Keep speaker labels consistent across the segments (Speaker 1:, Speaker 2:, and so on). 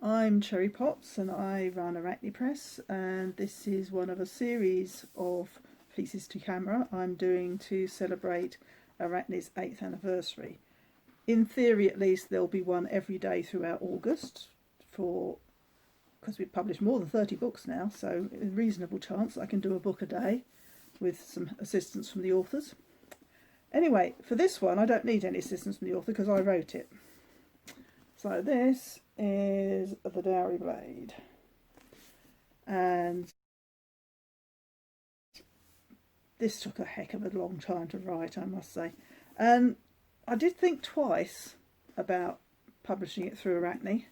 Speaker 1: I'm Cherry Potts and I run Arachne Press, and this is one of a series of pieces to camera I'm doing to celebrate Arachne's 8th anniversary. In theory, at least, there'll be one every day throughout August, because we've published more than 30 books now, so a reasonable chance I can do a book a day with some assistance from the authors. Anyway, for this one I don't need any assistance from the author because I wrote it. So this is the Dowry Blade, and this took a heck of a long time to write, I must say, and I did think twice about publishing it through Arachne.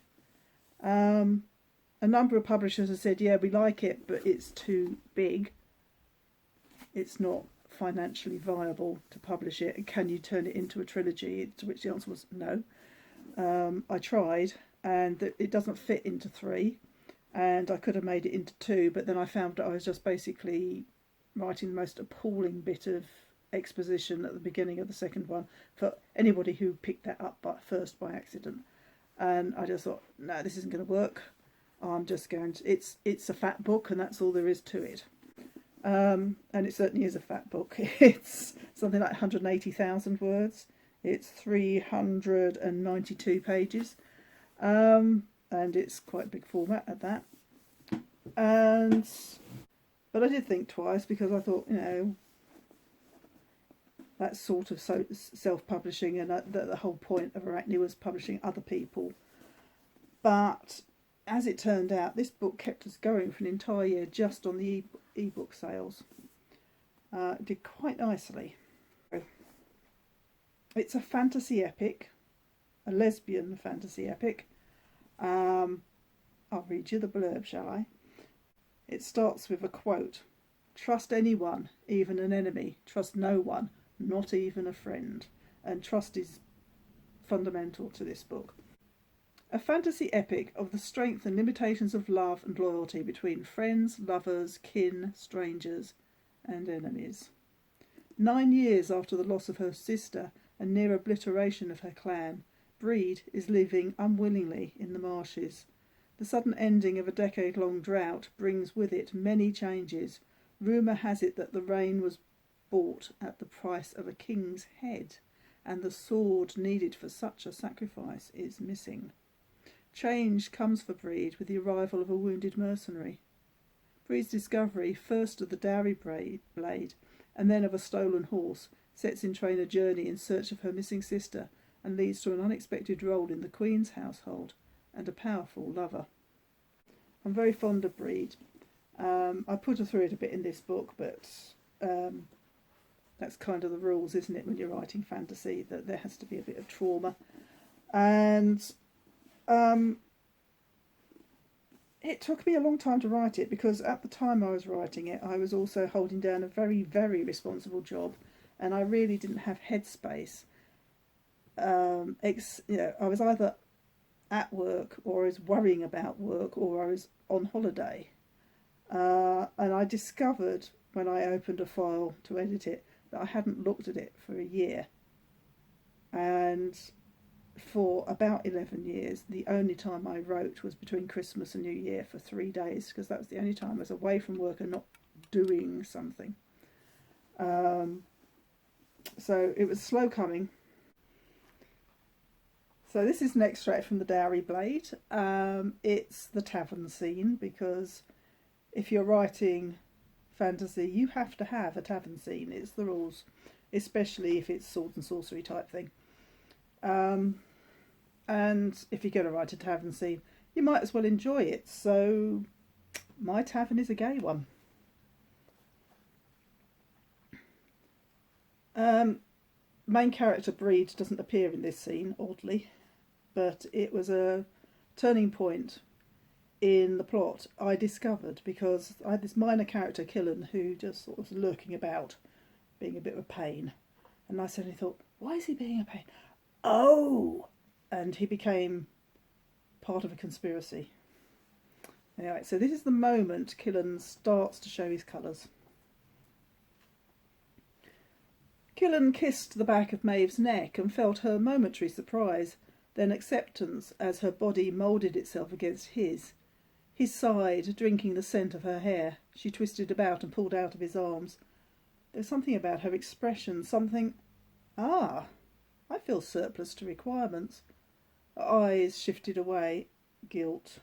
Speaker 1: A number of publishers have said, yeah, we like it, but it's too big, it's not financially viable to publish it, and can you turn it into a trilogy? To which the answer was no. I tried, and it doesn't fit into 3, and I could have made it into 2, but then I found that I was just basically writing the most appalling bit of exposition at the beginning of the second one for anybody who picked that up first by accident, and I just thought, no, this isn't going to work. I'm just going to, it's a fat book and that's all there is to it. And it certainly is a fat book. It's something like 180,000 words. It's 392 pages, and it's quite a big format at that. But I did think twice, because I thought, you know, that's sort of self-publishing, and the whole point of Arachne was publishing other people. But as it turned out, this book kept us going for an entire year just on the e-book sales. It did quite nicely. It's a fantasy epic, a lesbian fantasy epic. I'll read you the blurb, shall I? It starts with a quote. "Trust anyone, even an enemy. Trust no one, not even a friend." And trust is fundamental to this book. A fantasy epic of the strength and limitations of love and loyalty between friends, lovers, kin, strangers, and enemies. 9 years after the loss of her sister and near obliteration of her clan, Breed is living unwillingly in the marshes. The sudden ending of a decade-long drought brings with it many changes. Rumour has it that the rain was bought at the price of a king's head, and the sword needed for such a sacrifice is missing. Change comes for Breed with the arrival of a wounded mercenary. Breed's discovery, first of the Dowry Blade, and then of a stolen horse, sets in train a journey in search of her missing sister, and leads to an unexpected role in the Queen's household and a powerful lover. I'm very fond of Breed. I put her through it a bit in this book, but that's kind of the rules, isn't it, when you're writing fantasy, that there has to be a bit of trauma. And it took me a long time to write it, because at the time I was writing it, I was also holding down a very, very responsible job, and I really didn't have headspace. I was either at work, or I was worrying about work, or I was on holiday. And I discovered when I opened a file to edit it that I hadn't looked at it for a year. And for about 11 years, the only time I wrote was between Christmas and New Year for 3 days, because that was the only time I was away from work and not doing something. So it was slow coming. So this is an extract from the Dowry Blade. It's the tavern scene, because if you're writing fantasy, you have to have a tavern scene. It's the rules, especially if it's sword and sorcery type thing. And if you're going to write a tavern scene, you might as well enjoy it. So my tavern is a gay one. Main character Breed doesn't appear in this scene, oddly, but it was a turning point in the plot, I discovered, because I had this minor character, Killen, who just sort of was lurking about, being a bit of a pain. And I suddenly thought, why is he being a pain? Oh! And he became part of a conspiracy. Anyway, so this is the moment Killen starts to show his colours. Killen kissed the back of Maeve's neck and felt her momentary surprise. then acceptance as her body moulded itself against his. He sighed, drinking the scent of her hair. She twisted about and pulled out of his arms. There was something about her expression, something... Ah, I feel surplus to requirements. Her eyes shifted away. Guilt.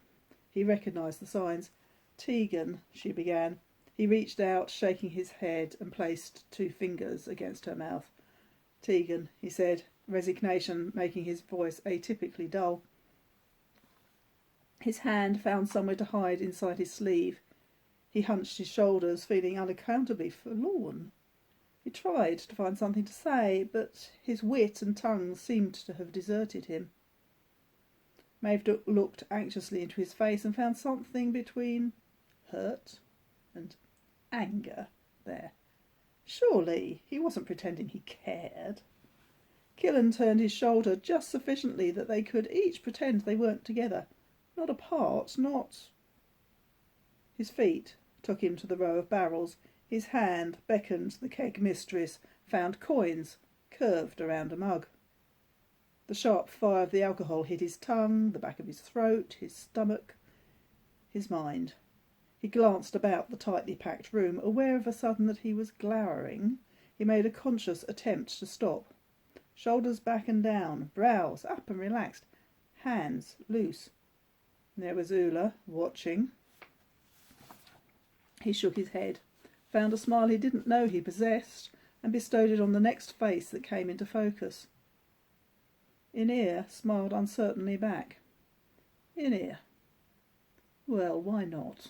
Speaker 1: He recognised the signs. Tegan, she began. He reached out, shaking his head, and placed 2 fingers against her mouth. Tegan, he said, resignation making his voice atypically dull. His hand found somewhere to hide inside his sleeve. He hunched his shoulders, feeling unaccountably forlorn. He tried to find something to say, but his wit and tongue seemed to have deserted him. Maeve looked anxiously into his face and found something between hurt and anger there. Surely he wasn't pretending he cared. Killen turned his shoulder just sufficiently that they could each pretend they weren't together. Not apart, not... His feet took him to the row of barrels. His hand beckoned the keg mistress, found coins curved around a mug. The sharp fire of the alcohol hit his tongue, the back of his throat, his stomach, his mind. He glanced about the tightly packed room, aware of a sudden that he was glowering. He made a conscious attempt to stop. Shoulders back and down, brows up and relaxed, hands loose. There was Ulla, watching. He shook his head, found a smile he didn't know he possessed, and bestowed it on the next face that came into focus. Inear smiled uncertainly back. Inear. Well, why not?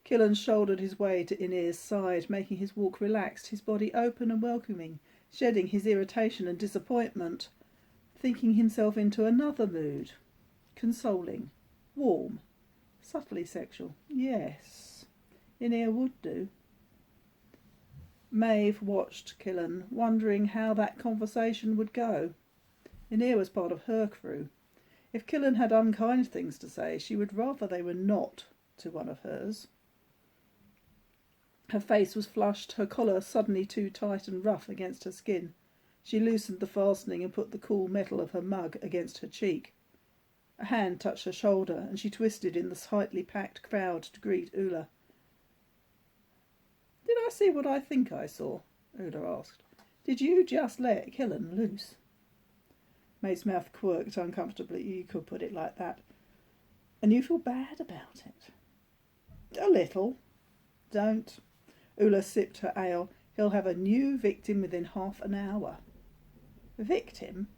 Speaker 1: Killen shouldered his way to Inear's side, making his walk relaxed, his body open and welcoming, shedding his irritation and disappointment, thinking himself into another mood. Consoling, warm, subtly sexual. Yes, Inear would do. Maeve watched Killen, wondering how that conversation would go. Inear was part of her crew. If Killen had unkind things to say, she would rather they were not to one of hers. Her face was flushed, her collar suddenly too tight and rough against her skin. She loosened the fastening and put the cool metal of her mug against her cheek. A hand touched her shoulder, and she twisted in the tightly packed crowd to greet Ulla. "Did I see what I think I saw?" Ulla asked. "Did you just let Killen loose?" Maeve's mouth quirked uncomfortably. You could put it like that. "And you feel bad about it?" "A little." "Don't." Ulla sipped her ale. "He'll have a new victim within half an hour." "Victim?"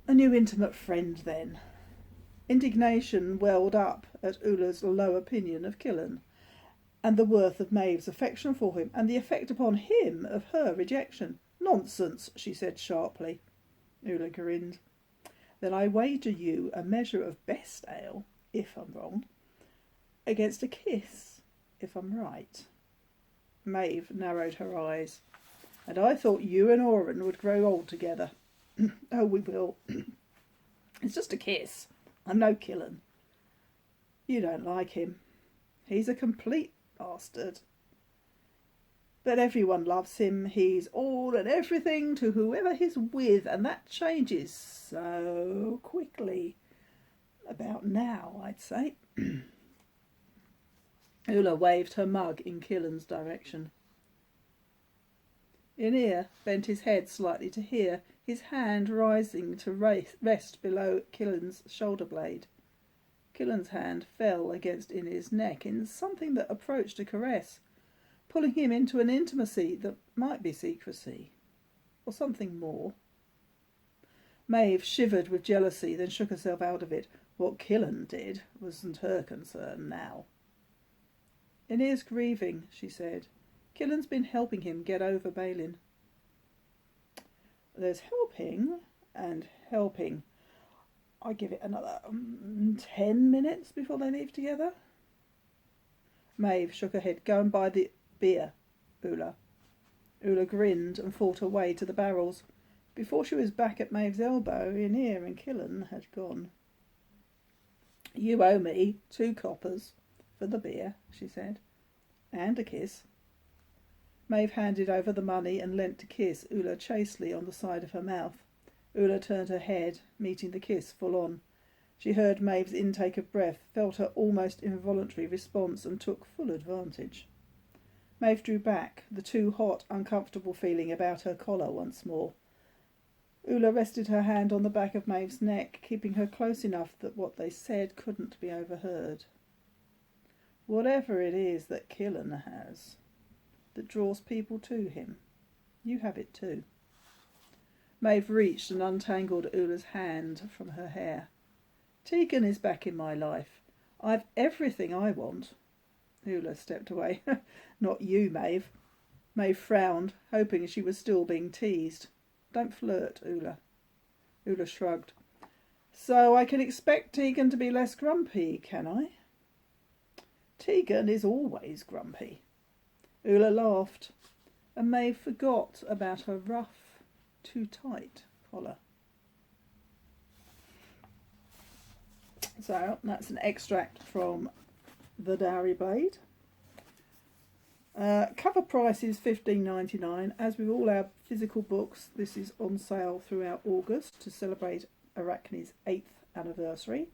Speaker 1: "A new intimate friend, then." Indignation welled up at Ulla's low opinion of Killen, and the worth of Maeve's affection for him, and the effect upon him of her rejection. "Nonsense," she said sharply. Ulla grinned. "Then I wager you a measure of best ale, if I'm wrong, against a kiss, if I'm right." Maeve narrowed her eyes. "And I thought you and Oren would grow old together." "Oh, we will." "It's just a kiss. I'm no Killen." "You don't like him." "He's a complete bastard." "But everyone loves him. He's all and everything to whoever he's with, and that changes so quickly. About now, I'd say." Ulla waved her mug in Killen's direction. Inear bent his head slightly to hear, his hand rising to rest below Killen's shoulder blade. Killen's hand fell against Inear's neck in something that approached a caress, pulling him into an intimacy that might be secrecy, or something more. Maeve shivered with jealousy, then shook herself out of it. What Killen did wasn't her concern now. "Inear's grieving," she said. "Killen's been helping him get over Balin." "There's helping and helping. I give it another 10 minutes before they leave together." Maeve shook her head. "Go and buy the beer, Ulla." Ulla grinned and fought her way to the barrels. Before she was back at Maeve's elbow, Inear and Killen had gone. "You owe me 2 coppers for the beer," she said. "And a kiss." Maeve handed over the money and leant to kiss Ulla chastely on the side of her mouth. Ula turned her head, meeting the kiss full on. She heard Maeve's intake of breath, felt her almost involuntary response, and took full advantage. Maeve drew back, the too hot, uncomfortable feeling about her collar once more. Ula rested her hand on the back of Maeve's neck, keeping her close enough that what they said couldn't be overheard. Whatever it is that Killen has, that draws people to him, you have it too. Maeve reached and untangled Ula's hand from her hair. Tegan is back in my life. I've everything I want. Ula stepped away. Not you, Maeve. Maeve frowned, hoping she was still being teased. Don't flirt, Ula. Ula shrugged. So I can expect Tegan to be less grumpy, can I? Tegan is always grumpy. Ula laughed, and Maeve forgot about her rough, too tight collar. So that's an extract from the Dowry Blade. Cover price is $15.99. As with all our physical books, this is on sale throughout August to celebrate Arachne's 8th anniversary.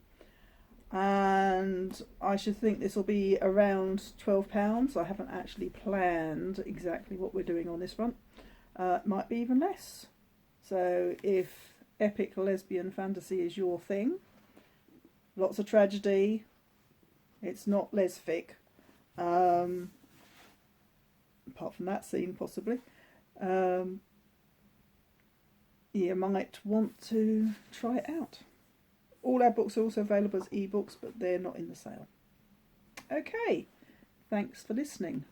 Speaker 1: And I should think this will be around £12. I haven't actually planned exactly what we're doing on this front. Might be even less. So if epic lesbian fantasy is your thing, lots of tragedy, it's not lesfic, apart from that scene possibly, you might want to try it out. All our books are also available as ebooks, but they're not in the sale. Okay, thanks for listening.